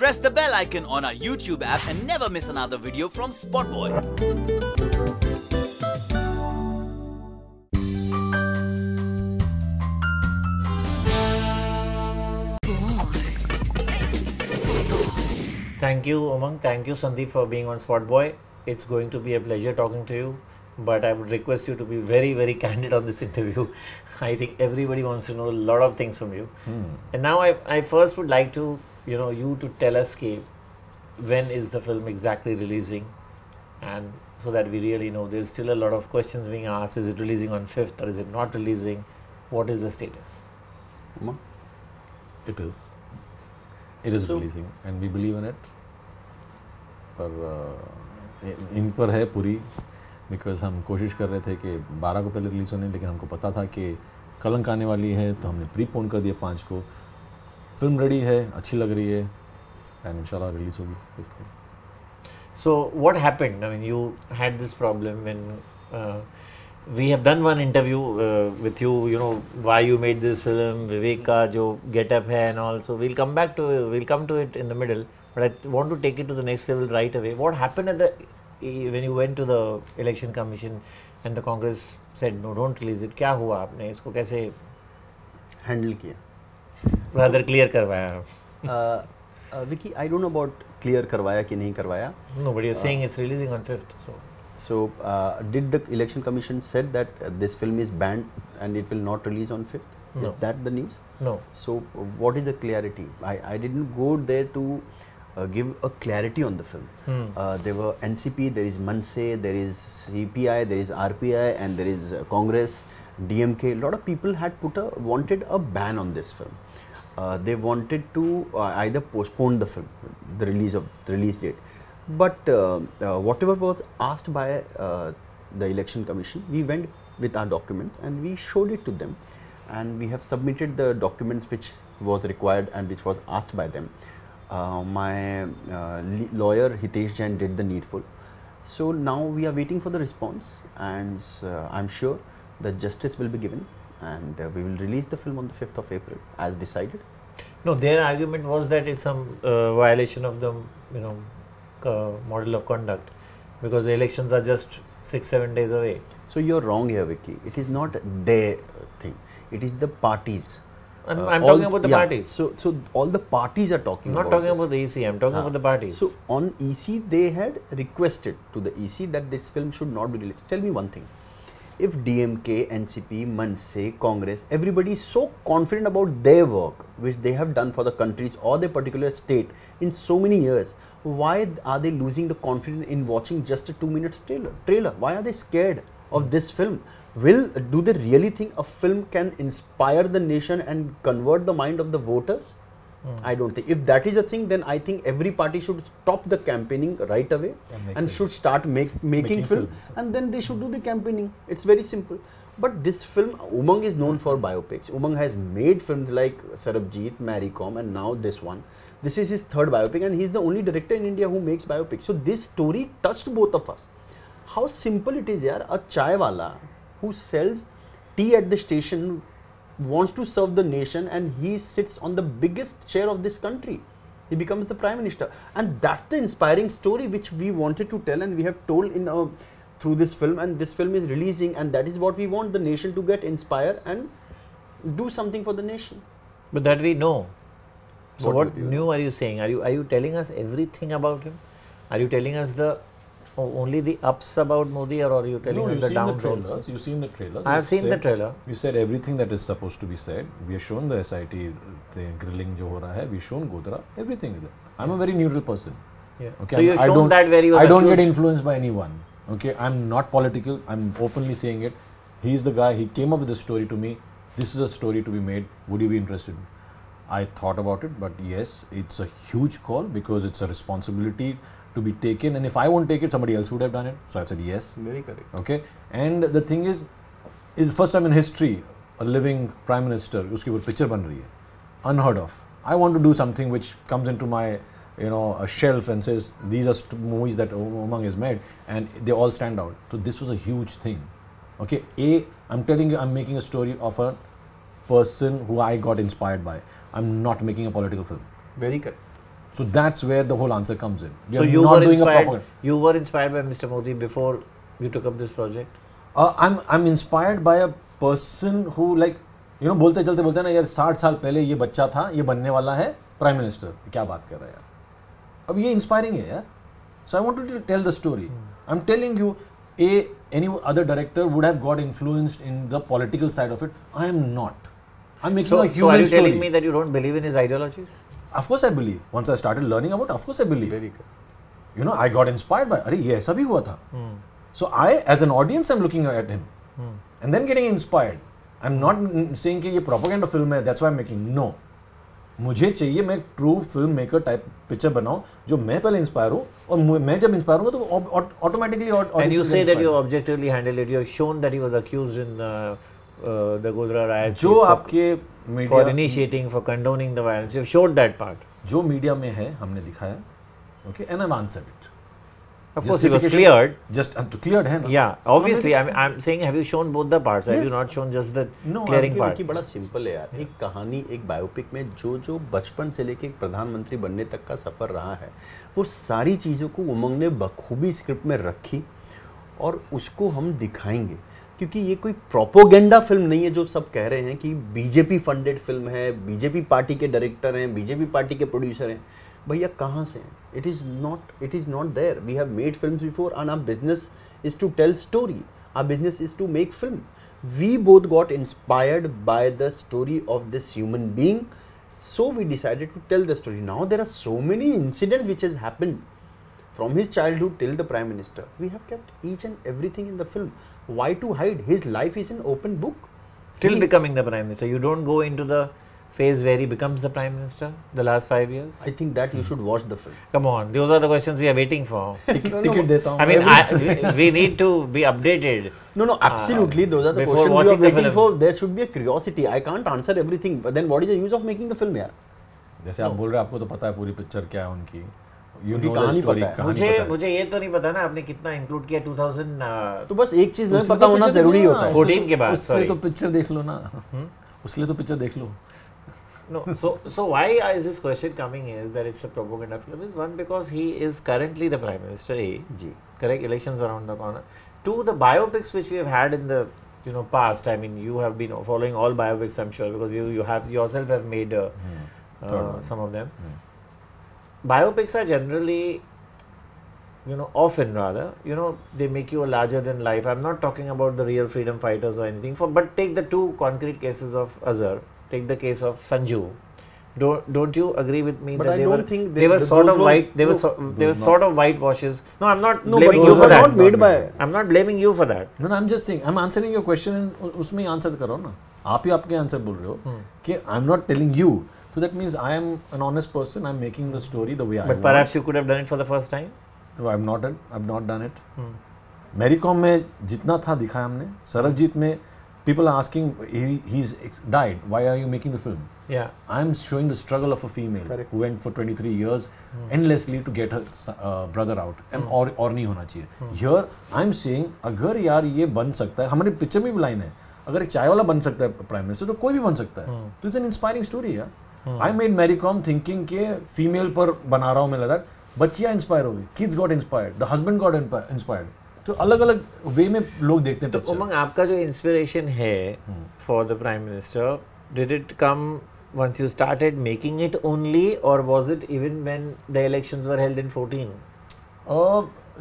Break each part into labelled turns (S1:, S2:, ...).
S1: Press the bell icon on our YouTube app and never miss another video from Spotboy.
S2: Thank you, Umang. Thank you, Sandeep, for being on Spotboy. It's going to be a pleasure talking to you, but I would request you to be very, very candid on this interview. I think everybody wants to know a lot of things from you. And now I first would like to, you to tell us when is the film exactly releasing, and so that we really know. There's still a lot of questions being asked. Is it releasing on 5th or is it not releasing? What is the status?
S3: Umang?
S4: It is. It is releasing and we believe in it. पर इन पर है पूरी, because हम कोशिश कर रहे थे कि 12 को पहले रिलीज़ होने, लेकिन हमको पता था कि कलंक आने वाली है, तो हमने प्रीपोन कर दिया 5 को. फिल्म रेडी है, अच्छी लग रही है एंड इंशाल्लाह रिलीज़ होगी 5th को.
S2: So what happened? I mean, you had this problem when we have done one interview with you. Why you made this film, Vivek ka jo get up hai and all. So we'll come to it in the middle. But I want to take it to the next level right away. What happened when you went to the election commission and the Congress said no, don't release it? क्या हुआ आपने इसको कैसे
S3: handle किया?
S2: Rather clear करवाया?
S3: Vicky, I don't know about clear करवाया कि नहीं करवाया.
S2: No, but you're saying it's releasing on 5th.
S3: So did the election commission said that this film is banned and it will not release on 5th?
S2: No.
S3: Is that the news?
S2: No.
S3: So what is the clarity? I didn't go there to give a clarity on the film. There were NCP, there is Manse, there is CPI, there is RPI, and there is Congress, DMK. A lot of people had wanted a ban on this film. They wanted to either postpone the film, the release date. But whatever was asked by the election commission, we went with our documents and we showed it to them, and we have submitted the documents which was required and which was asked by them. My lawyer Hitesh Jain did the needful. So now we are waiting for the response, and I'm sure that justice will be given, and we will release the film on the 5th of April as decided.
S2: No, their argument was that it's some violation of the model of conduct, because the elections are just 6-7 days away.
S3: So you're wrong here, Vicky. It is not their thing. It is the parties.
S2: I'm talking about the parties.
S3: So all the parties are talking about
S2: I'm not talking about the EC, I'm talking about the parties.
S3: So on EC, they had requested to the EC that this film should not be released. Tell me one thing. If DMK, NCP, Manse, Congress, everybody is so confident about their work, which they have done for the countries or their particular state in so many years, why are they losing the confidence in watching just a 2-minute trailer? Why are they scared of this film? Do they really think a film can inspire the nation and convert the mind of the voters? I don't think. If that is a thing, then I think every party should stop the campaigning right away and should start making films, and then they should do the campaigning. It's very simple. But this film, Umang is known for biopics. Umang has made films like Sarabjit, Mary Kom, and now this one. This is his 3rd biopic, and he's the only director in India who makes biopics. So this story touched both of us. How simple it is, yaar. A chai wala who sells tea at the station wants to serve the nation, and he sits on the biggest chair of this country. He becomes the Prime Minister, and that's the inspiring story which we wanted to tell, and we have told through this film, and this film is releasing, and that is what we want the nation to get inspired and do something for the nation.
S2: But that we know. So what new are you saying? Are you telling us everything about him? Are you telling us only the ups about Modi, or are you telling us the downs also?
S4: You've seen the trailer.
S2: I have seen the trailer.
S4: We said everything that is supposed to be said. We have shown the SIT, the grilling jo ho raha hai. We've shown Godhra. Everything is there. I'm a very neutral person.
S2: Yeah.
S4: Okay.
S2: So you've shown that where he was
S4: I don't
S2: accused.
S4: get influenced by anyone. Okay. I'm not political. I'm openly saying it. He's the guy. He came up with the story to me. This is a story to be made. Would you be interested? I thought about it, but yes, it's a huge call because it's a responsibility to be taken, and if I won't take it, somebody else would have done it. So I said yes.
S3: Very correct.
S4: Okay. And the thing is first time in history a living prime minister uski wo picture ban rahi hai, unheard of. I want to do something which comes into my a shelf and says these are movies that Umang has made, and they all stand out. So this was a huge thing. Okay, I'm telling you, I'm making a story of a person who I got inspired by. I'm not making a political film.
S3: Very correct.
S4: So that's where the whole answer comes in. We
S2: So
S4: are
S2: you
S4: not
S2: were
S4: doing a
S2: inspired.
S4: propaganda.
S2: You were inspired by Mr. Modi before you took up this project.
S4: I'm inspired by a person who like बोलते चलते बोलते हैं ना यार 60 साल पहले ये बच्चा था, ये बनने वाला है प्राइम मिनिस्टर. क्या बात कर रहा है यार. अब ये इंस्पायरिंग है यार. So I wanted to tell the story. I'm telling you, any other director would have got influenced in the political side of it. I am not. I'm making
S2: So
S4: a human
S2: are you
S4: story.
S2: telling me that you don't believe in his ideologies?
S4: Of course I believe. Once I started learning about, of course I believe.
S3: Very good.
S4: I got inspired by. अरे ये ऐसा भी हुआ था. So I, as an audience, I'm looking at him, and then getting inspired. I'm not saying कि ये propaganda film है. That's why I'm making. No. मुझे चाहिए मैं true film maker type picture बनाऊं जो मैं पहले इंस्पायर हूं और मैं जब इंस्पायर होऊंगा तो automatically
S2: And you say that you objectively handled it. You have shown that he was accused in the Godhra riot
S4: जो आपके
S2: for
S4: media
S2: initiating, for condoning the violence. You have showed that part.
S4: जो media में है हमने दिखाया. Okay and I answered it.
S2: Of course, he was cleared.
S4: Just cleared है ना.
S2: Yeah, obviously. I'm saying, have you shown both the parts? Have you
S4: Yes.
S2: not shown just the
S4: No,
S2: clearing
S3: क्योंकि
S2: part?
S3: उनकी बड़ा simple है यार. एक कहानी, एक बायोपिक में जो बचपन से लेके एक प्रधानमंत्री बनने तक का सफ़र रहा है, वो सारी चीज़ों को उमंग ने बखूबी स्क्रिप्ट में रखी और उसको हम दिखाएंगे. क्योंकि ये कोई प्रोपोगेंडा फिल्म नहीं है जो सब कह रहे हैं कि बीजेपी फंडेड फिल्म है, बीजेपी पार्टी के डायरेक्टर हैं, बीजेपी पार्टी के प्रोड्यूसर हैं. भैया कहाँ से हैं? It is not there. We have made films before and our business is to tell story. Our business is to make film. We both got inspired by the story of this human being, so we decided to tell the story. Now there are so many incidents which has happened from his childhood till the prime minister. We have kept each and everything in the film. Why to hide? His life is an open book.
S2: Till becoming the prime minister, you don't go into the phase where he becomes the prime minister. The last 5 years.
S3: I think that you should watch the film.
S2: Come on, those are the questions we are waiting for.
S4: Ticket देता हूँ.
S2: I mean, we need to be updated.
S3: No, absolutely. Those are the
S2: before
S3: questions you are
S2: watching the
S3: waiting
S2: film.
S3: for. There should be a curiosity. I can't answer everything. But then what is the use of making the film, यार?
S4: जैसे आप बोल रहे हैं आपको तो पता है पूरी पिक्चर क्या है उनकी.
S3: उनकी कहानी पता है.
S2: मुझे ये तो नहीं पता ना आपने कितना इंक्लूड किया 2000.
S3: तो बस एक चीज में पता होना जरूरी होता है.
S2: 14 के बाद.
S4: उससे तो पिक्चर देख लो ना. उससे तो पिक्चर देख लो.
S2: No, so why is this question coming is that it's a propaganda film is one because he is currently the prime minister.
S3: Ji.
S2: Correct, elections around the corner. Two, the biopics which we have had in the past. I mean, you have been following all biopics, I'm sure, because you have yourself have made some of them. Biopics are generally, often rather, they make you a larger than life. I'm not talking about the real freedom fighters or anything. But take the two concrete cases of Azhar. Take the case of Sanju. Don't you agree with me
S3: But
S2: that
S3: I
S2: they
S3: don't
S2: were
S3: think
S2: they were sort
S3: those
S2: of
S3: were-
S2: white? They were
S3: no,
S2: they were sort of whitewashes. No, I'm not
S3: No, but
S2: blaming you
S3: those
S2: for
S3: were
S2: that.
S3: not made by.
S2: I'm not blaming you for that.
S4: No, I'm just saying, I'm answering your question and उसमें ही answer करो ना. आप ही आपके answer बोल रहे हो कि I'm not telling you. So that means I am an honest person. I'm making the story the way I
S2: But
S4: want.
S2: perhaps you could have done it for the first time.
S4: No, I've not done it. Mary Kom में जितना था दिखाया हमने. सरबजीत में people are asking, he's died. Why are you making the film?
S2: Yeah.
S4: I'm showing the struggle of a female
S3: Correct.
S4: who went for 23 years endlessly to get her brother out. And और नहीं होना चाहिए. Here I'm saying अगर यार ये बन सकता है, हमारे पिक्चर में भी लाइन है, अगर एक चाय वाला बन सकता है प्राइम मिनिस्टर तो कोई भी बन सकता है. तो इट्स एन इंस्पायरिंग स्टोरी यार. I made Mary Kom thinking के फीमेल पर बना रहा हूँ मैं लगा. बच्चियाँ इंस्पायर हो गई, kids got inspired, the husband got inspired. तो अलग अलग वे में लोग देखते हैं.
S2: तो उमंग आपका जो इंस्पिरेशन है for the prime minister, did it come once you started making it only, or was it even when the elections were held in 14?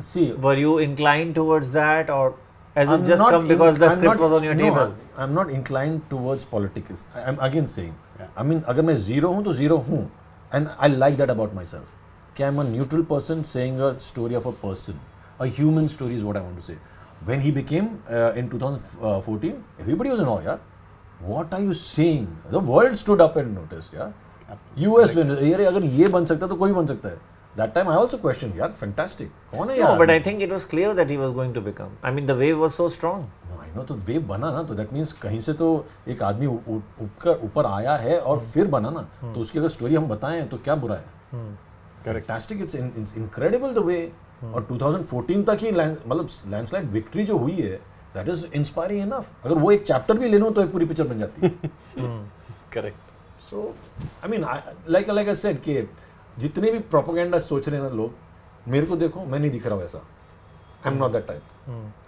S4: See,
S2: Were you inclined towards that, or has
S4: I'm
S2: it just
S4: not
S2: come because the
S4: I'm
S2: script
S4: not-
S2: was on your
S4: no,
S2: table?
S4: I'm not inclined towards politics. I'm again saying, I mean, अगर मैं zero हूँ तो zero हूँ, and I like that about myself. कि I'm a neutral person saying a story of a person, a human story is what I want to say. When he became in 2014, everybody was in awe, yeah. What are you saying? The world stood up and noticed, yeah. US में यार अगर ये बन सकता है तो कोई भी बन सकता है. That time I also questioned, यार fantastic. कौन है यार?
S2: No, but I think it was clear that he was going to become. I mean, the wave was so strong.
S4: No, I know, तो वेव बना ना, तो that means कहीं से तो एक आदमी ऊपर आया है और फिर बना ना, तो उसकी अगर स्टोरी हम बताएं तो क्या बुरा है? Fantastic, it's incredible the way. और 2014 तक ही मतलब लैंडस्लाइड विक्ट्री जो हुई है, that is inspiring enough. अगर वो एक चैप्टर भी ले लूं तो एक पूरी पिक्चर बन जाती है.
S3: Correct.
S4: So, I mean, like I said कि जितने भी प्रोपेगेंडा सोच रहे हैं ना लोग, मेरे को देखो, मैं नहीं दिख रहा हूँ ऐसा, I am not that type,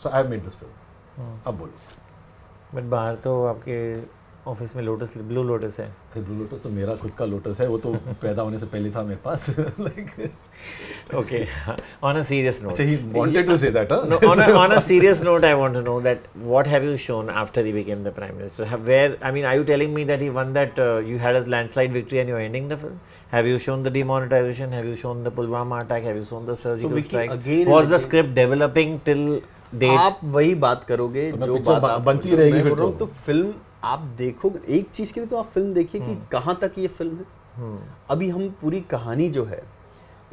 S4: so I have made this film. अब बोलो।
S2: बट बाहर तो आपके ऑफिस में लोटस, ब्लू लोटस है।
S4: अरे ब्लू लोटस तो मेरा खुद का लोटस है, वो तो पैदा होने से पहले था मेरे पास। Like
S2: Okay, on a serious note.
S4: अच्छा, he wanted to say that, huh?
S2: No, on a serious note, I want to know that what have you shown after he became the prime minister? Are you telling me that he won that you had a landslide victory and you're ending the film? Have you shown the demonetization? Have you shown the Pulwama attack? Have you shown the surgical
S3: Vicky,
S2: strikes?
S3: again
S2: Was
S3: and
S2: the
S3: again-
S2: script developing till date?
S3: आप वही बात करोगे
S4: तो मैं
S3: जो
S4: picture
S3: बात आप
S4: बनती
S3: बोल रहे हो,
S4: रहेगी
S3: मैं
S4: फिर
S3: बोल रहा हूँ,
S4: तो।
S3: तो फिल्म आप देखोगे, एक चीज के लिए तो आप फिल्म देखिए कि कहाँ तक ये फिल्म है। अभी हम पूरी कहानी जो है,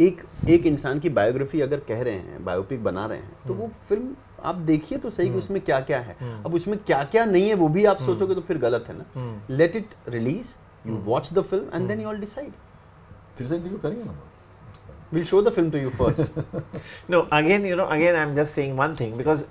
S3: एक इंसान की बायोग्राफी अगर कह रहे हैं, बायोपिक बना रहे हैं, तो वो फिल्म आप देखिए तो सही कि उसमें क्या क्या है। अब उसमें क्या क्या नहीं है वो भी आप सोचोगे तो फिर गलत है ना। Let it release, you watch the film and then you all decide.
S4: फिर से इंटरव्यू करेंगे ना।
S3: We'll show the film to you first.
S2: No, again I'm just saying one thing, because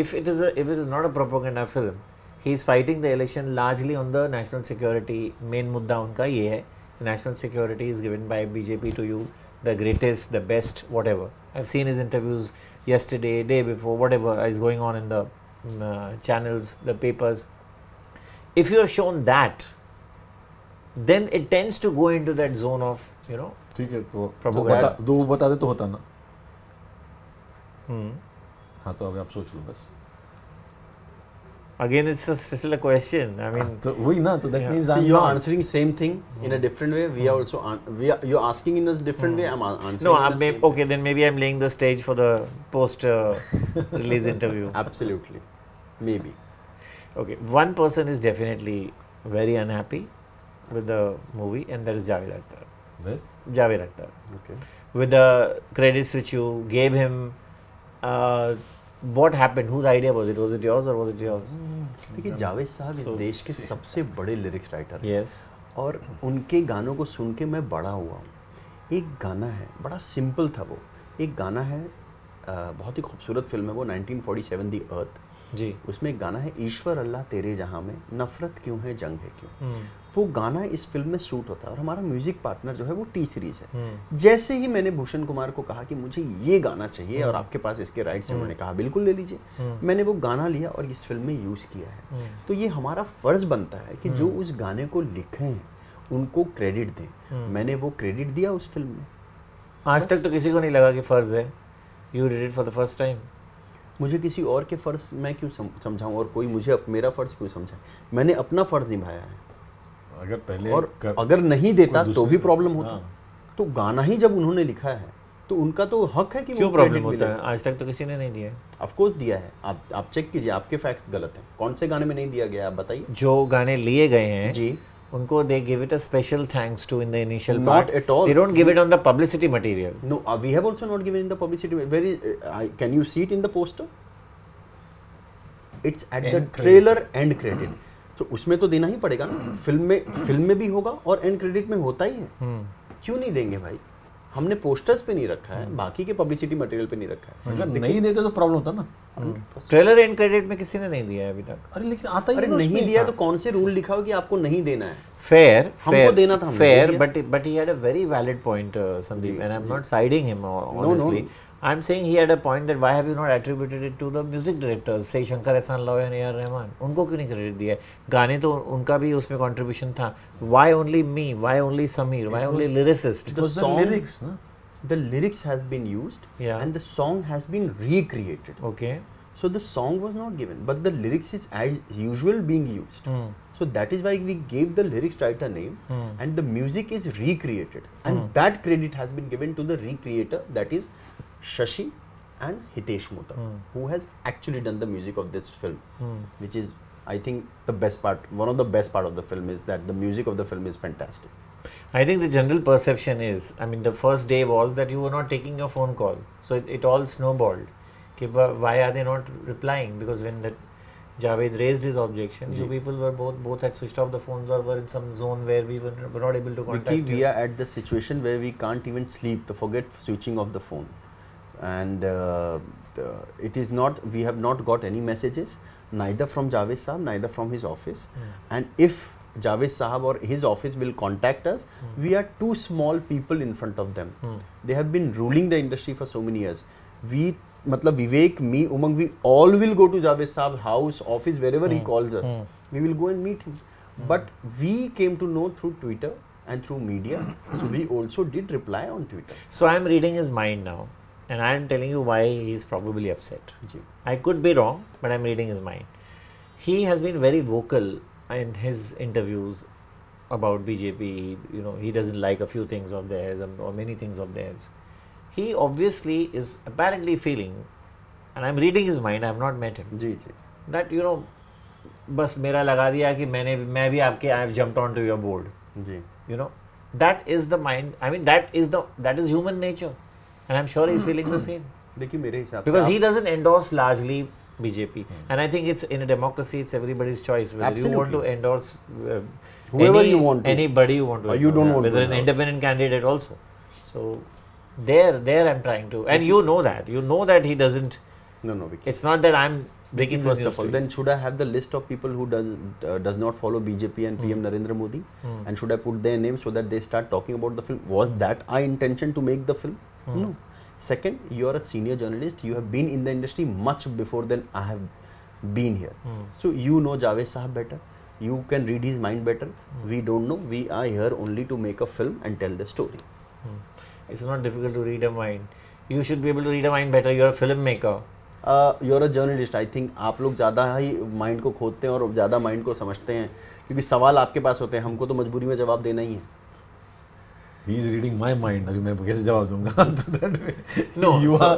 S2: if it is not a propaganda film, he is fighting the election largely on the national security. Main mudda unka ye hai, national security is given by BJP to you, the greatest, the best, whatever. I've seen his interviews yesterday, day before, whatever is going on in the channels, the papers. If you are shown that, then it tends to go into that zone of,
S4: ठीक है, तो
S2: Propaganda.
S4: वो बता दे तो होता ना। हाँ, तो अब आप सोच लो बस।
S2: Again, it's still a question. I mean,
S4: तो वही ना, तो that
S2: Yeah.
S4: means
S3: See,
S4: I'm
S3: you're
S4: not.
S3: answering same thing in a different way. We are also you're asking in a different way. I'm answering.
S2: no,
S3: in a same
S2: okay, then maybe I'm laying the stage for the post release interview.
S3: Absolutely, maybe.
S2: Okay, one person is definitely very unhappy with the movie, and that is Javed Akhtar.
S4: Yes.
S2: Javed Akhtar.
S3: Okay.
S2: With the credits which you gave him, what happened? Whose idea was it? Was it yours or was it yours?
S3: देखिए, जावेद साहब इस
S2: So,
S3: देश के सबसे बड़े lyrics writer हैं
S2: Yes.
S3: और उनके गानों को सुन के मैं बड़ा हुआ हूँ। एक गाना है, बड़ा सिंपल था वो, एक गाना है, बहुत ही खूबसूरत फिल्म है वो, 1947 दी अर्थ।
S2: जी।
S3: उसमें एक गाना है, ईश्वर अल्लाह तेरे जहाँ में नफरत क्यों है जंग है क्यों। वो गाना इस फिल्म में सूट होता है और हमारा म्यूजिक पार्टनर जो है वो टी सीरीज है। जैसे ही मैंने भूषण कुमार को कहा कि मुझे ये गाना चाहिए और आपके पास इसके राइट्स हैं, उन्होंने कहा बिल्कुल ले लीजिए। मैंने वो गाना लिया और इस फिल्म में यूज किया है। तो ये हमारा फर्ज बनता है कि जो उस गाने को लिखे हैं उनको क्रेडिट दें। मैंने वो क्रेडिट दिया उस फिल्म में।
S2: आज तक तो किसी को नहीं लगा कि फर्ज है। You did it for the first time.
S3: मुझे किसी और के फर्ज मैं क्यों समझाऊं और कोई मुझे मेरा फर्ज क्यों समझाए। मैंने अपना फर्ज निभाया है।
S4: अगर पहले
S3: और अगर नहीं देता
S4: कोई
S3: तो भी
S4: दूसरे-
S3: प्रॉब्लम होता।
S4: हाँ।
S3: तो गाना ही जब उन्होंने लिखा है तो उनका तो हक है कि
S2: क्यों
S3: वो
S2: प्रॉब्लम
S3: credit
S2: होता
S3: मिले।
S2: है? आज तक तो किसी ने नहीं दिया है।
S3: ऑफ कोर्स दिया है। आप चेक कीजिए, आपके फैक्ट्स गलत हैं। कौन से गाने में नहीं दिया गया आप बताइए।
S2: जो गाने लिए गए हैं
S3: जी,
S2: उनको they give it a special thanks to in the initial
S3: Not
S2: part.
S3: at all.
S2: They don't give it on the publicity material.
S3: no, we have also not given in the publicity. Can you see it in the poster? It's at the
S4: End
S3: trailer end credit. तो उसमें तो देना ही पड़ेगा ना। Film में भी होगा और एंड क्रेडिट में होता ही है। क्यों नहीं देंगे भाई? हमने पोस्टर्स पे नहीं रखा है, बाकी के पब्लिसिटी मटेरियल पे नहीं रखा है।
S4: अगर नहीं देते तो प्रॉब्लम होता ना।
S2: ट्रेलर एंड क्रेडिट में किसी ने नहीं दिया है अभी तक।
S4: अरे लेकिन आता ही
S3: अरे
S4: है ना
S3: नहीं
S4: उसमें।
S3: दिया तो कौन से रूल लिखा हो कि आपको नहीं देना है?
S2: Fair,
S3: हमको देना था, हमने
S2: fair,
S3: दे दिया।
S2: but he had a very valid point, Sandeep,
S3: ji,
S2: and I'm not siding him honestly. I'm saying he had a point that why have you not attributed it to the music directors, say Shankar Ehsaan Loy and A.R. Rahman? उनको क्यों नहीं credit दिया? गाने तो उनका भी उसमें contribution था. Why only me? Why only Sameer? Why only lyricist?
S4: It was the
S3: song-
S4: lyrics, na?
S3: The lyrics has been used
S2: Yeah.
S3: and the song has been recreated.
S2: Okay.
S3: So the song was not given, but the lyrics is as usual being used. So that is why we gave the lyrics writer name, and the music is recreated, and that credit has been given to the recreator, that is Shashi and Hitesh Motak, who has actually done the music of this film, which is, I think, the best part. One of the best part of the film is that the music of the film is fantastic.
S2: I think the general perception is, I mean, the first day was that you were not taking your phone call, so it all snowballed. Why are they not replying? Because when that Javed raised his objection, you people were both had switched off the phones or were in some zone where we were not able to contact
S3: Vicky,
S2: you.
S3: we are at the situation where we can't even sleep. To forget switching off the phone, and it is not. We have not got any messages, neither from Javed Saab, neither from his office. And if Javed Sahab or his office will contact us, we are two small people in front of them. They have been ruling the industry for so many years. We, matlab Vivek, me, Umang, we all will go to Javed Sahab's house, office, wherever he calls us. We will go and meet him. But we came to know through Twitter and through media. So we also did reply on Twitter.
S2: So I'm reading his mind now, and I'm telling you why he's probably upset.
S3: Ji.
S2: I could be wrong, but I'm reading his mind. He has been very vocal in his interviews about BJP. You know, he doesn't like a few things of theirs or many things of theirs. He obviously is apparently feeling, and I'm reading his mind, I have not met him,
S3: Ji, ji.
S2: that, you know, बस मेरा लगा दिया कि मैं भी आपके I have jumped onto your board.
S3: Ji.
S2: You know, that is the mind. I mean, that is human nature, and I'm sure he's feeling the same.
S3: देखिए मेरे हिसाब से
S2: Because he doesn't endorse largely BJP, and I think it's in a democracy, it's everybody's choice whether you want to
S3: Absolutely.
S2: endorse
S3: Whoever you want to.
S2: anybody you want to,
S3: Or you don't
S2: endorse,
S3: want to
S2: whether an
S3: endorse.
S2: independent candidate also. So there I'm trying to, and you know that he doesn't.
S3: No, Vicky.
S2: It's not that I'm breaking
S3: First
S2: this news
S3: of all,
S2: to you.
S3: then should I have the list of people who does not follow BJP and PM Narendra Modi, and should I put their names so that they start talking about the film? Was that our intention to make the film? No. Second, you are a senior journalist. You have been in the industry much before than I have been here. So you know Javed Sahab better. You can read his mind better. We don't know. We are here only to make a film and tell the story.
S2: It's not difficult to read a mind. You should be able to read a mind better. You're a filmmaker.
S3: You're a journalist. I think आप लोग ज़्यादा ही mind को खोदते हैं और ज़्यादा mind को समझते हैं क्योंकि सवाल आपके पास होते हैं, हमको तो मजबूरी में जवाब देना ही है.
S4: He is reading my mind. अभी मैं कैसे जवाब दूंगा? So that way,
S2: No,
S4: you
S2: so,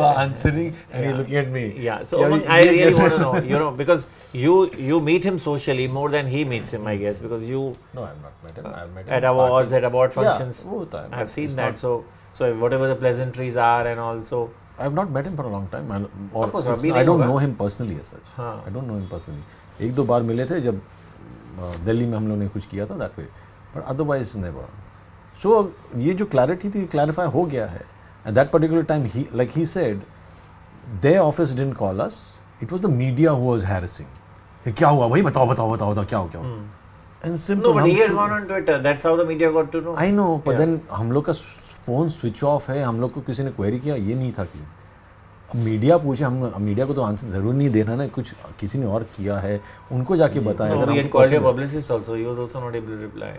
S4: are answering and you're looking at me.
S2: Yeah, so
S4: Yeah,
S2: Umang, I really want to know, you know, because you meet him socially more than he meets him, I guess, because you
S4: No, I've not met him. I've met him
S2: at awards,
S4: parties.
S2: at award
S4: Yeah,
S2: functions,
S4: वो होता है.
S2: I've seen
S4: It's
S2: that.
S4: not-
S2: So whatever the pleasantries are, and also
S4: I've not met him for a long time.
S2: Of course, अभी
S4: I
S2: नहीं
S4: don't
S2: होगा.
S4: know him personally as such.
S2: हाँ.
S4: I don't know him personally. एक दो बार मिले थे जब दिल्ली में हम लोग ने कुछ किया था that way. But otherwise never. So ये जो clarity थी clarify हो गया है. At that particular time, like he said, their office didn't call us. It was the media who was harassing. ये क्या हुआ भाई बताओ क्या हुआ. And simple.
S2: no, but
S4: हम
S2: he had
S4: सु-
S2: gone on Twitter. That's how the media got to know.
S4: I know, but
S2: Yeah.
S4: then हम लोग का फोन स्विच ऑफ है, हम लोग को किसी ने क्वेरी किया, ये नहीं था कि मीडिया पूछे, हम मीडिया को तो आंसर जरूर नहीं देना ना, कुछ किसी ने और किया है उनको जाके बताया.
S2: No,
S4: अगर
S2: we
S4: हमको
S2: had called your
S4: possible-
S2: publicist also. He was also not able to reply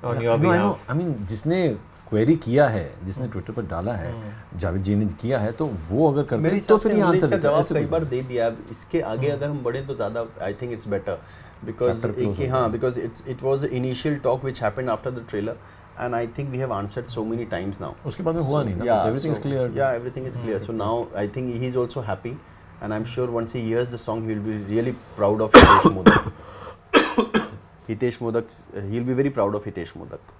S2: on
S4: Yeah,
S2: your
S4: I know,
S2: behalf.
S4: I mean, जिसने क्वेरी किया है, जिसने ट्विटर पर डाला है, जावेद जी ने किया है, तो वो अगर करते
S3: मेरे
S4: हैं तो
S3: हिसाब
S4: फिर
S3: से
S4: ये
S3: हमने
S4: आंसर
S3: इसका
S4: देता है.
S3: जवाब
S4: ऐसे
S3: कई
S4: कुछ
S3: बार
S4: नहीं.
S3: दे दिया. अब इसके आगे अगर हम बढ़े तो ज़्यादा I think it's better because
S4: Chapter close
S3: हाँ because it was initial talk which happened after the trailer and I think we have answered so many times now.
S4: उसके बाद में हुआ नहीं ना, everything is clear.
S3: Yeah, everything is clear. So now I think he's also happy, and I'm sure once he hears the song, he'll be really proud of Hitesh Modak. Hitesh Modak, he'll be very proud of Hitesh Modak.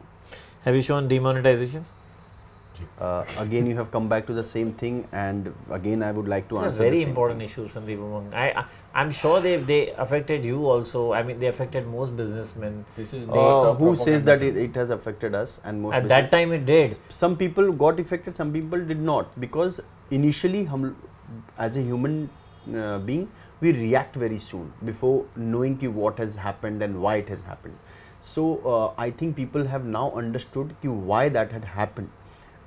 S2: Have you shown demonetization?
S3: Again, you have come back to the same thing, and again, I would like to
S2: It's a
S3: answer.
S2: very
S3: the same
S2: important
S3: thing.
S2: issue, Sandeep Umang. I'm sure they affected you also. I mean, they affected most businessmen.
S4: This is
S3: Who says that it has affected us and most?
S2: At that time, it did.
S3: some people got affected, some people did not, because initially hum as a human being we react very soon before knowing ki what has happened and why it has happened. So I think people have now understood ki why that had happened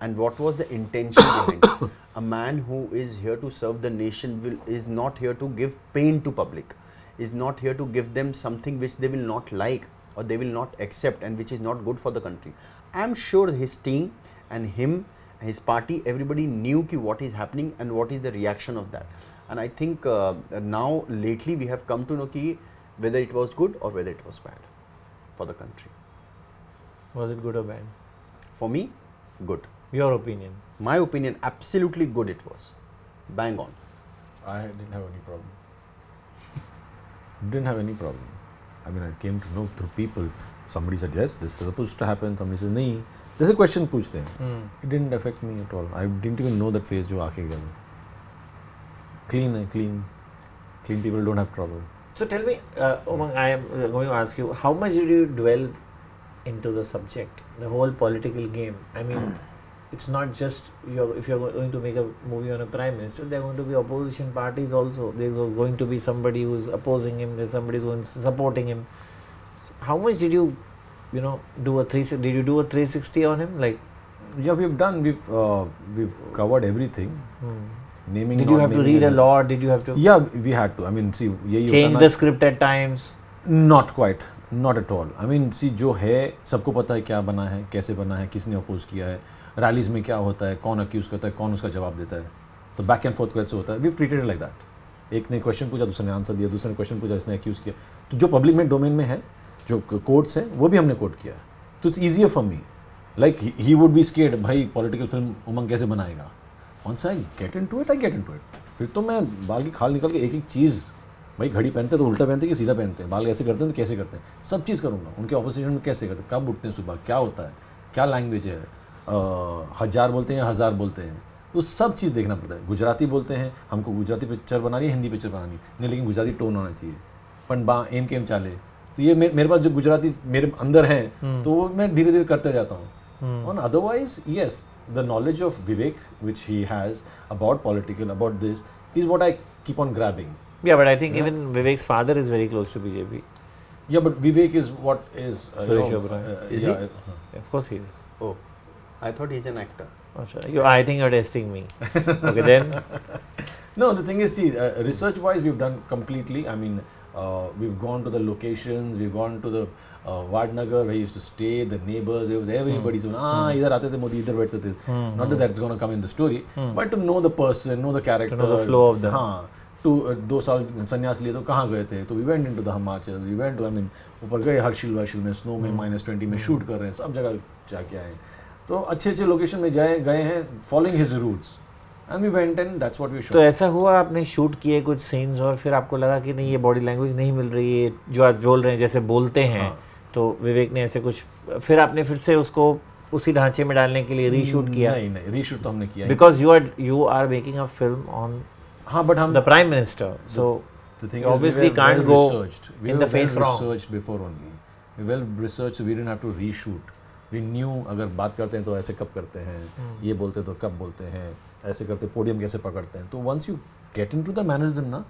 S3: and what was the intention behind it. A man who is here to serve the nation is not here to give pain to public, is not here to give them something which they will not like or they will not accept and which is not good for the country. I am sure his team and him, his party, everybody knew ki what is happening and what is the reaction of that. And I think now lately we have come to know ki whether it was good or whether it was bad for the country.
S2: Was it good or bad?
S3: For me, good.
S2: Your opinion.
S3: My opinion, absolutely good it was. Bang on.
S4: I didn't have any problem. Didn't have any problem. I mean, I came to know through people. Somebody said yes, this is supposed to happen. Somebody said nahi. There's a question पूछते हैं. It didn't affect me at all. I didn't even know that phase जो आके गया. Clean है, clean. Clean people don't have trouble.
S2: So tell me, Umang, I am going to ask you, how much did you delve into the subject, the whole political game? I mean, it's not just if you're going to make a movie on a prime minister, there are going to be opposition parties also. There's going to be somebody who's opposing him. There's somebody who's supporting him. How much did you do a 360? Did you do a 360 on him? Like,
S4: Yeah, we've covered everything. Naming.
S2: did you have to
S4: naming
S2: read a
S4: is-
S2: lot? Did you have to
S4: Yeah, we had to. I mean, see, यही होता
S2: change
S4: ना-
S2: the script at times?
S4: Not quite, not at all. I mean, see, जो है सबको पता है क्या बना है, कैसे बना है, किसने अपोज किया है, रैलीज में क्या होता है, कौन अक्यूज करता है, कौन उसका जवाब देता है, तो बैक एंड फोर्थ कैसे होता है. We treated like that. एक ने क्वेश्चन पूछा, दूसरे ने आंसर दिया, दूसरे ने क्वेश्चन पूछा, इसने अक्यूज किया. तो जो पब्लिक में डोमेन में है, जो कोर्ट्स हैं, वो भी हमने कोट किया है. तो it's easier for me. Like he would be scared, भाई पॉलिटिकल फिल्म उमंग कैसे बनाएगा. once I get into it, I get into it. फिर तो मैं बाल की खाल निकाल के एक एक चीज़, भाई घड़ी पहनते तो उल्टा पहनते कि सीधा पहनते हैं, बाल ऐसे करते हैं तो कैसे करते हैं, सब चीज़ करूँगा. उनके ऑपोजिशन में कैसे करते हैं, कब उठते हैं सुबह, क्या होता है, क्या लैंग्वेज है, 1000 बोलते हैं या 1000 बोलते हैं, तो सब चीज़ देखना पड़ता है. गुजराती बोलते हैं, हमको गुजराती पिक्चर बनानी है, हिंदी पिक्चर बनानी है, नहीं लेकिन गुजराती टोन होना चाहिए. पण बा एम के एम चाले, तो ये मेरे पास जो गुजराती मेरे अंदर हैं, तो वो मैं धीरे धीरे करते जाता हूँ. और otherwise yes, the knowledge of Vivek which he has about political, about this, is what I keep on grabbing.
S2: Yeah, but I think even Vivek's father is very close to BJP.
S4: Yeah, but Vivek is what is
S2: Suresh Oberoi.
S3: Is he?
S2: Of course he is.
S3: Oh, I thought he's an actor.
S2: Achha, I think you're testing me. Okay, then.
S4: No, the thing is, see, research wise we've done completely. I mean, we've gone to the locations, we've gone to the Vadnagar where he used to stay, the neighbors, it was everybody's idhar aate the Modi, idhar baithte the. Not that that's going to come in the story, but to know the person, know the character,
S2: To know the flow of them.
S4: हाँ, to 2 साल संन्यास लिए तो कहाँ गए थे, तो we went into the Himachal, we went to, I mean, ऊपर गए हर्षिल में, स्नो में -20 में शूट कर रहे हैं, सब जगह जाके आए. तो अच्छे लोकेशन में गए हैं, following his roots, and we went and that's what we shot.
S2: तो ऐसा हुआ आपने शूट किए कुछ सीन्स और फिर आपको लगा कि नहीं ये बॉडी लैंग्वेज नहीं मिल रही है जो आप बोल रहे हैं जैसे बोलते हैं,
S4: हाँ.
S2: तो विवेक ने ऐसे कुछ, फिर आपने फिर से उसको उसी ढांचे में डालने के लिए रीशूट किया?
S4: नहीं, रीशूट तो हमने किया
S2: because you are making a film on
S4: हाँ, but हम
S2: the prime minister, so
S4: the thing
S2: you
S4: is,
S2: obviously
S4: we were
S2: can't
S4: well
S2: go
S4: researched. We
S2: in
S4: were
S2: the face
S4: well
S2: wrong.
S4: researched before only. We well researched, so we didn't have to reshoot. We knew अगर बात करते हैं तो ऐसे कब करते हैं, ये बोलते हैं तो कब बोलते हैं, ऐसे करते पोडियम कैसे पकड़ते हैं. तो once you get into the mannerism ना,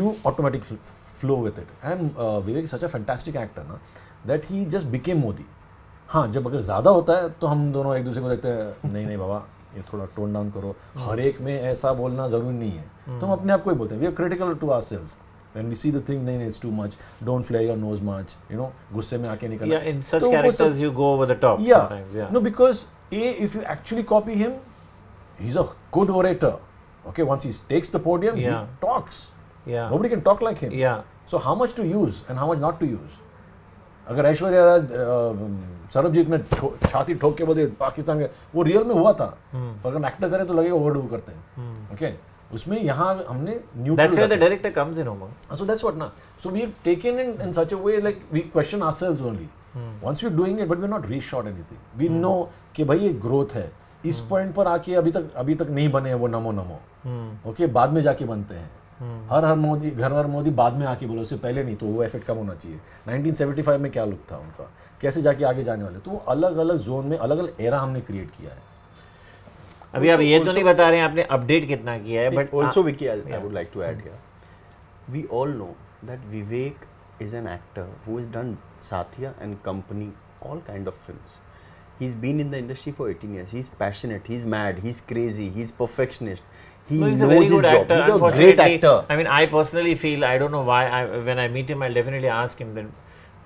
S4: you automatically flow with it. And Vivek is such a fantastic actor ना, that he just became Modi. हाँ, जब अगर ज़्यादा होता है तो हम दोनों एक दूसरे को देखते हैं, नहीं बाबा ये थोड़ा टोन डाउन करो, हर एक में ऐसा बोलना ज़रूरी नहीं है. तो हम अपने आप को ही बोलते हैं. We are critical to ourselves when we see the thing, नहीं it's too much, don't flare your nose much, you know, गुस्से में आके निकलना.
S2: yeah, in such
S4: तो वो
S2: characters
S4: सब-
S2: you go over the top
S4: Yeah.
S2: sometimes. Yeah.
S4: No, because if you actually copy him, he's a good orator. Okay, once he takes the podium,
S2: Yeah.
S4: he talks.
S2: Yeah.
S4: Nobody can talk like him.
S2: Yeah.
S4: So how much to use and how much not to use? अगर ऐश्वर्या राय सरबजीत में छाती ठोक के बोलते पाकिस्तान के, वो real में हुआ था, पर अगर एक्टर करें तो लगेगा ओवरडू करते हैं. ओके, उसमें यहाँ हमने
S2: That's where the
S4: neutral.
S2: director comes in, Umang.
S4: So that's what ना. So we taken in such a way like we question ourselves only. Once we're doing it, but we're not reshot anything. We know कि भाई ये growth है. इस point पर आके अभी तक नहीं बने हैं वो नमो. ओके, बाद में जाके बनते हैं. हर मोदी, घर हर मोदी बाद में आके बोलो, उससे पहले नहीं, तो वो इफेक्ट कम होना चाहिए. 1975 में क्या लुक था उनका, कैसे जाके आगे जाने वाले, तो वो अलग अलग जोन में अलग अलग एरा हमने क्रिएट किया है.
S2: अभी आप ये तो नहीं बता रहे हैं आपने अपडेट कितना किया है, but
S3: Also, Vicky, I would like to add here. We all know that Vivek is an actor who has done Satya and Company, all kind of films. He's been in the industry for 18 years. He's passionate, he's mad, he's crazy, he's perfectionist. He
S2: no, he's
S3: knows
S2: a very
S3: his
S2: good
S3: job.
S2: actor.
S3: He's a
S2: Unfortunately,
S3: great actor.
S2: I mean, I personally feel, I don't know why, when I meet him, I'll definitely ask him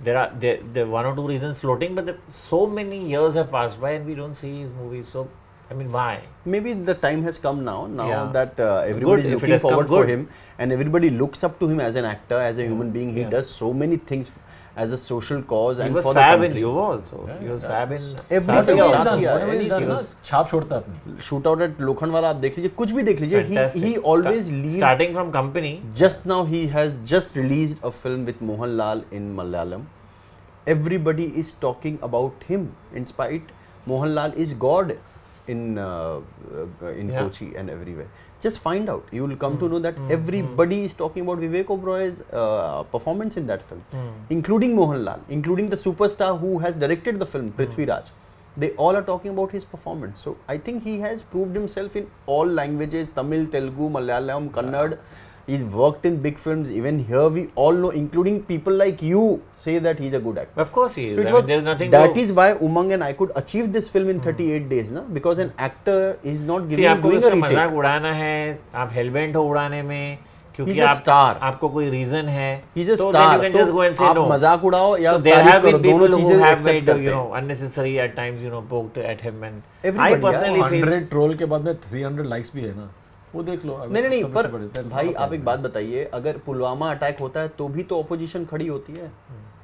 S2: that there are one or two reasons floating, but so many years have passed by and we don't see his movies. So, I mean, why?
S3: Maybe the time has come now
S2: Yeah.
S3: that everybody
S2: Good,
S3: is
S2: if it
S3: looking
S2: has come
S3: forward for
S2: good.
S3: him, and everybody looks up to him as an actor, as a human being. He
S2: Yeah.
S3: does so many things as a social cause
S2: He
S3: and
S2: was
S3: for the
S2: fab in
S3: country.
S2: Yuva also. He was fab in
S3: Everything
S2: Satya
S3: else
S2: also.
S3: done.
S4: Whatever he's done,
S3: anything
S4: ना,
S3: else.
S4: छाप छोड़ता है अपनी.
S3: Shootout at Lokhandwala, आप देख लीजिए, कुछ भी देख लीजिए.
S2: Fantastic.
S3: He always leaves.
S2: Starting from Company.
S3: Just now he has just released a film with Mohanlal in Malayalam. Everybody is talking about him. In spite, Mohanlal is God in
S2: Yeah.
S3: Kochi and everywhere. Just find out. You will come to know that everybody is talking about Vivek Oberoi's performance in that film, including Mohanlal, including the superstar who has directed the film, Prithvi Raj. They all are talking about his performance. So I think he has proved himself in all languages: Tamil, Telugu, Malayalam, Kannada. He's worked in big films. Even here, we all know, including people like you, say that he's a good actor.
S2: Of course he is.
S3: So it
S2: I
S3: was-
S2: mean, there's nothing
S3: that
S2: to...
S3: is why Umang and I could achieve this film in 38 days, na? Because an actor is not
S2: See,
S3: giving
S2: आपको
S3: doing a
S2: उसका मजाक
S3: retake.
S2: उड़ाना है, आप हेलबेंट हो उड़ाने में, क्योंकि
S3: He's a
S2: आप
S3: star.
S2: आपको कोई रीजन है,
S3: He's a
S2: so
S3: star.
S2: then you can just go and say
S3: आप
S2: no.
S3: मजाक उड़ाओ या
S2: So there
S3: तारीफ
S2: have been
S3: करो, दोनों
S2: people who
S3: चीजें
S2: have
S3: accept
S2: made,
S3: करते
S2: you know,
S3: हैं.
S2: unnecessary at times, you know, poked at him, and
S3: Everybody,
S2: I personally feel
S4: 100 troll के बाद में 300 लाइक्स भी है ना, वो देख लो.
S3: नहीं पर भाई आप एक बात बताइए, अगर पुलवामा अटैक होता है तो भी तो ऑपोजिशन खड़ी होती है.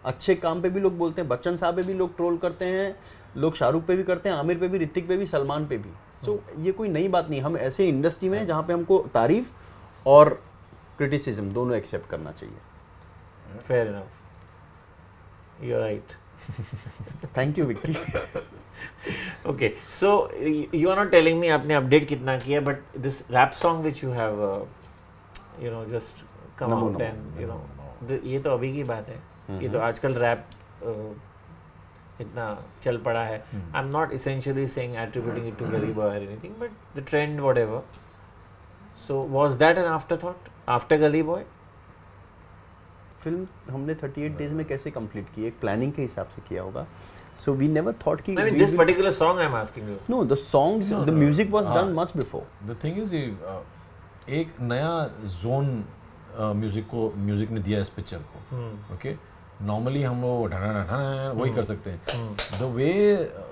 S3: अच्छे काम पे भी लोग बोलते हैं, बच्चन साहब पे भी लोग ट्रोल करते हैं, लोग शाहरुख पे भी करते हैं, आमिर पे भी, ऋतिक पे भी, सलमान पे भी. सो ये कोई नई बात नहीं. हम ऐसे इंडस्ट्री में जहाँ पे हमको तारीफ और क्रिटिसिज्म दोनों एक्सेप्ट करना चाहिए.
S2: fair enough. You're right.
S3: Thank you Vicky.
S2: Okay, so you are not telling me आपने अपडेट कितना किया, but this rap song which you have, you know, just come
S3: NaMo
S2: out
S3: NaMo,
S2: and you know, ये तो अभी की बात है. ये तो आजकल रैप इतना चल पड़ा है. I'm not essentially saying attributing it to Gully Boy or anything, but the trend, whatever. So was that an afterthought after Gully Boy?
S3: Film हमने 38 डेज में कैसे कंप्लीट की? एक प्लानिंग के हिसाब से किया होगा. सो वी नेवर थॉट कि
S2: I mean, this particular song I'm asking you.
S3: Know the songs the music was done much before.
S4: The thing is एक नया जोन म्यूजिक ने दिया इस पिक्चर को. ओके, नॉर्मली हम लोग वही कर सकते हैं. The way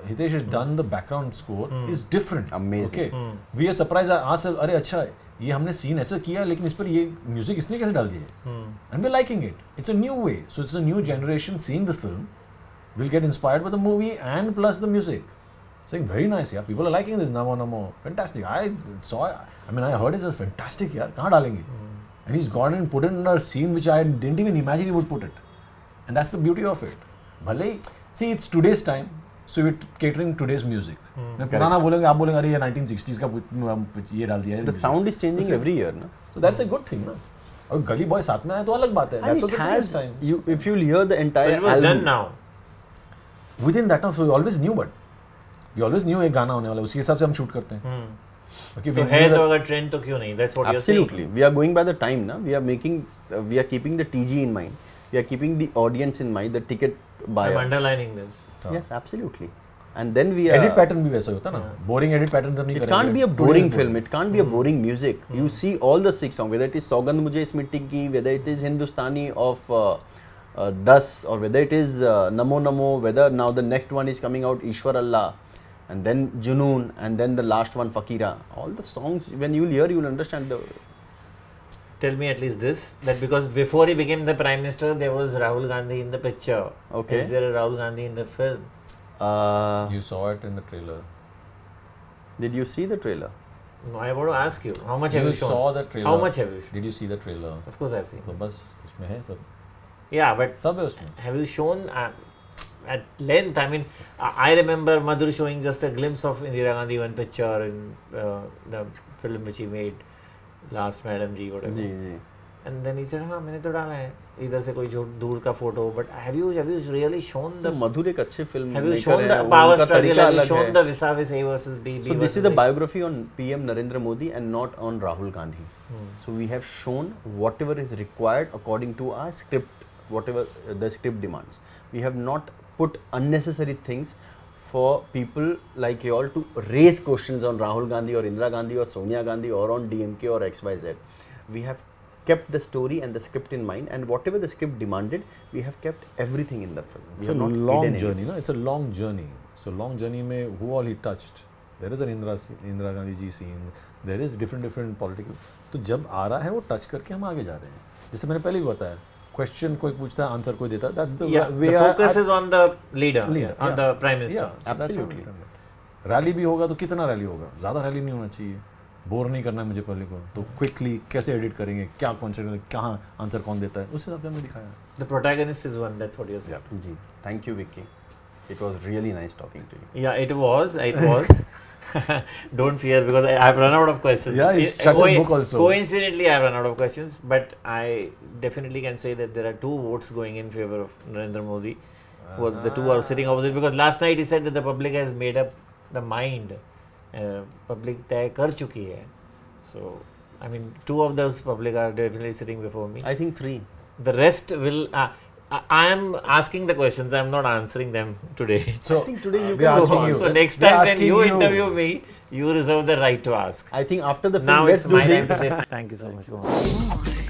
S4: Hitesh has done the background score is different.
S3: Amazing.
S4: Okay, we are surprise. आज से अरे अच्छा ये हमने सीन ऐसा किया, लेकिन इस पर ये म्यूजिक इसने कैसे डाल दिया, and we liking it. It's a new way. So it's a new generation seeing the film will get inspired by the movie and plus the music. Saying very nice, yeah. People are liking this. Namo Namo, fantastic. I mean, I heard it's a fantastic, yeah. कहाँ डालेंगे? And he's gone and put it in a scene which I didn't even imagine he would put it. And that's the beauty of it. भले ही, see, it's today's time, so we're catering today's music. मैं पुराना बोलेंगे, आप बोलेंगे अरे ये 1960s का ये डाल दिया है.
S3: The sound is changing every year ना.
S4: So that's a good thing, ना. और गली बॉय साथ में आए तो अलग बात है. That's also today's time.
S3: If you'll hear the entire
S2: It was
S3: album,
S2: done now.
S4: Within that time, so we always knew, but we always knew एक गाना होने वाला है, उसी हिसाब से हम शूट करते हैं. Okay,
S2: तो है तो अगर ट्रेंड तो क्यों नहीं? That's what you're saying.
S3: absolutely, we are going by the time na. We are making, we are keeping the TG in mind. We are keeping the audience in mind, the ticket
S2: I'm
S3: buyer.
S2: underlining this.
S3: Yes, absolutely. And then we are.
S4: edit pattern भी वैसा ही होता है ना. Boring edit pattern तो नहीं
S3: It
S4: करेंगे.
S3: can't be a boring film. It can't be a boring music. You see all the 6 songs, whether it is Saugand Mujhe Is Mitti Ki, whether it is Hindustani of Das, or whether it is Namo Namo, whether now the next one is coming out Ishwar Allah, and then Junoon, and then the last one Fakira. All the songs, when you'll hear, you'll understand the.
S2: Tell me at least this, that because before he became the Prime Minister, there was Rahul Gandhi in the picture.
S3: Okay.
S2: Is there a Rahul Gandhi in the film?
S4: You saw it in the trailer.
S3: Did you see the trailer?
S2: No, I want to ask you, how much have
S4: You
S2: you shown?
S4: saw the trailer.
S2: How much have you shown?
S4: Did you see the trailer?
S2: Of course I've seen.
S4: तो बस उसमें है सब.
S2: Yeah, but
S4: सब है उसमें.
S2: have you shown at length? I mean, I remember Madhur showing just a glimpse of Indira Gandhi one picture in the film which he made, Last Madam Ji, whatever.
S3: Ji ji.
S2: And then he said, हाँ मैंने तो डाला है इधर से कोई जो दूर का photo. But have you really shown
S3: तो
S2: the
S3: मधुर एक अच्छे film
S2: have you
S3: maker
S2: shown
S3: हैं,
S2: the
S3: उनका
S2: power struggle?
S3: तरीका
S2: Have you
S3: अलग
S2: shown
S3: है.
S2: the Visa Vis A versus B?
S3: So this is the biography on PM Narendra Modi and not on Rahul Gandhi. So we have shown whatever is required according to our script, whatever the script demands. We have not put unnecessary things for people like you all to raise questions on Rahul Gandhi or Indira Gandhi or Sonia Gandhi or on DMK or XYZ. We have kept the story and the script in mind, and whatever the script demanded, we have kept everything in the film. We
S4: It's
S3: have
S4: a
S3: not
S4: long
S3: hidden
S4: journey,
S3: anything.
S4: no? It's a long journey. So long journey में who all he touched. There is an Indira Gandhi ji scene. There is different political. तो जब आ रहा है वो touch करके हम आगे जा रहे हैं. जैसे मैंने पहले भी बताया. Question कोई पूछता है, answer कोई देता है. That's the way.
S2: The focus is on the leader, on
S4: yeah.
S2: the Prime Minister.
S4: Yeah, so that's
S3: Absolutely.
S4: Rally भी होगा तो कितना रैली होगा? ज़्यादा रैली नहीं होना चाहिए. बोर नहीं करना है मुझे पब्लिक को. तो क्विकली कैसे एडिट करेंगे, क्या कॉन्सेप्ट, कहाँ आंसर कौन देता है, उस हिसाब से हमने दिखाया.
S2: The protagonist is one. That's what you're saying.
S3: Ji, thank you, Vicky. It was really nice talking to you.
S2: Yeah, it was. Don't fear, because I've run out of questions.
S4: Yeah, he's shut his book also.
S2: Coincidentally, I've run out of questions, but I definitely can say that there are 2 votes going in favor of Narendra Modi. Well, the 2 are sitting opposite, because last night he said that the public has made up the mind. Public तय कर चुकी है. So I mean, 2 of those public are definitely sitting before me.
S3: I think 3.
S2: The rest will. I am asking the questions. I am not answering them today.
S4: So
S3: I think today you
S4: we are
S3: can
S4: asking
S3: also
S4: you.
S3: answer.
S2: So next
S4: We are
S2: time when
S4: asking
S2: you
S4: you.
S2: interview me, you reserve the right to ask.
S3: I think after the film,
S2: Now
S3: let's
S2: it's
S3: do
S2: my
S3: the
S2: time to say thank you so much. Kumar.